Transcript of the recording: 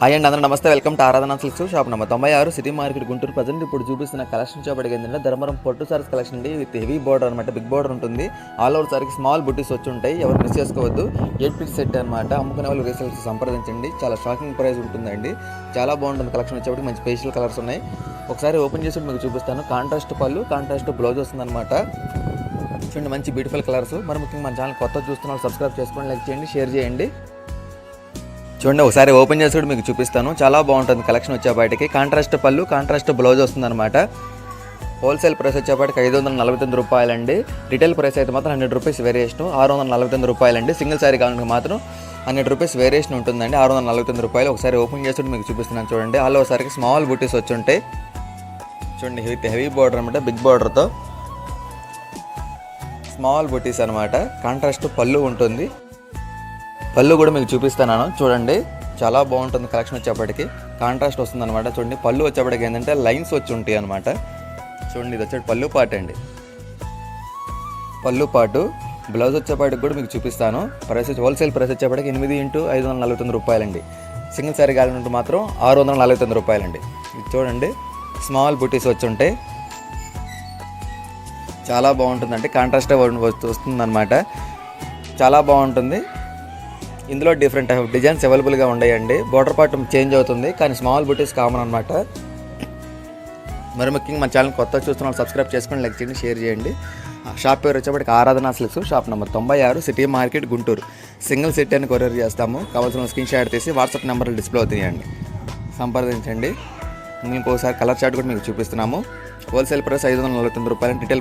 Hi అండి, అందరూ నమస్తే. వెల్కమ్ టు ఆరాధన silks shop number 96 city market Guntur. Present ఇప్పుడు చూపిస్తున్న కలెక్షన్ షాప్ ఏంటంటే ధర్మవరం పట్టు సారీస్ కలెక్షన్ అండి. విత్ హెవీ బోర్డర్ అనమాట, బిగ్ బోర్డర్ ఉంటుంది. ఆల్ ఓవర్ సారీకి స్మాల్ బుటీస్ వచ్చి ఉంటాయి. ఎవరు మిస్ చేసుకోవద్దు. 8 పీస్ సెట్ అనమాట. అమ్ముకునే వాళ్ళు రీసేల్స్ సంప్రదించండి. చాలా షాకింగ్ ప్రైస్ ఉంటుందండి. చాలా బాగుంటుంది కలెక్షన్. వచ్చేప్పటికి మంచి స్పెషల్ కలర్స్ ఉన్నాయి. ఒకసారి ఓపెన్ చేసి మీకు చూపిస్తాను. కాంట్రాస్ట్ పళ్ళు, కాంట్రాస్ట్ బ్లౌజ్ వస్తుంది అనమాట. చూడండి, మంచి బ్యూటిఫుల్ కలర్స్. మరి ముఖ్యంగా మన ఛానల్ కొత్త చూస్తున్న వాళ్ళు సబ్స్క్రైబ్ చేసుకోండి, లైక్ చేయండి, షేర్ చేయండి. చూడండి, ఒకసారి ఓపెన్ చేసి కూడా మీకు చూపిస్తాను. చాలా బాగుంటుంది కలెక్షన్ వచ్చేపాటికి. కాంట్రాస్ట్ పళ్ళు, కాంట్రాస్ట్ బ్లౌజ్ వస్తుంది అనమాట. హోల్సేల్ ప్రైస్ వచ్చేపాటికి 549 రూపాయలండి. రిటైల్ ప్రైస్ అయితే మాత్రం 100 రూపీస్ వేరియేషన్, 649 రూపాయలండి. సింగిల్ శారీ కావాలంటే మాత్రం 100 రూపీస్ వేరియేషన్ ఉంటుందండి. 649 రూపాయలు. ఒకసారి ఓపెన్ చేసి మీకు చూపిస్తున్నాను చూడండి. ఆల్ ఓవర్సారికి స్మాల్ బుటీస్ వచ్చి ఉంటాయి. చూడండి, హెవీ బార్డర్ అనమాట, బిగ్ బార్డర్తో స్మాల్ బుటీస్ అనమాట. కాంట్రాస్ట్ పళ్ళు ఉంటుంది. పళ్ళు కూడా మీకు చూపిస్తున్నాను చూడండి. చాలా బాగుంటుంది కలెక్షన్ వచ్చేప్పటికి. కాంట్రాస్ట్ వస్తుంది అనమాట. చూడండి, పళ్ళు వచ్చేప్పటికి ఏంటంటే లైన్స్ వచ్చి ఉంటాయి అనమాట. చూడండి, ఇది వచ్చేటి పళ్ళు పాట అండి. పళ్ళు పాటు బ్లౌజ్ వచ్చేపాటికి కూడా మీకు చూపిస్తాను. ప్రైస్ హోల్సేల్ ప్రైస్ వచ్చేప్పటికి 8,549 రూపాయలండి. సింగిల్ శారీ కావాలంటే మాత్రం 649 రూపాయలండి. ఇది చూడండి, స్మాల్ బుటీస్ వచ్చి ఉంటాయి. చాలా బాగుంటుందండి. కాంట్రాస్ట్ వస్తుంది అనమాట. చాలా బాగుంటుంది. ఇందులో డిఫరెంట్ టైప్ ఆఫ్ డిజైన్స్ అవైలబుల్గా ఉన్నాయండి. బోర్డర్ పార్ట్ చేంజ్ అవుతుంది, కానీ స్మాల్ బుటీస్ కామన్ అనమాట. మరి ముఖ్యంగా మన ఛానల్ కొత్త చూస్తున్న వాళ్ళు సబ్స్క్రైబ్ చేసుకొని, లైక్ చేయండి, షేర్ చేయండి. షాప్ పేరు వచ్చేప్పటికి ఆరాధన silks, shop number 96 city market Guntur. Single set అని కొరియర్ చేస్తాము. కావాల్సిన స్క్రీన్ షాట్ తీసి వాట్సాప్ నెంబర్లు డిస్ప్లే అవుతాయండి, సంప్రదించండి. ఇంకోసారి కలర్ చార్ట్ కూడా మీకు చూపిస్తున్నాము. హోల్సేల్ ప్రైస్ 549 రూపాయలు. రిటైల్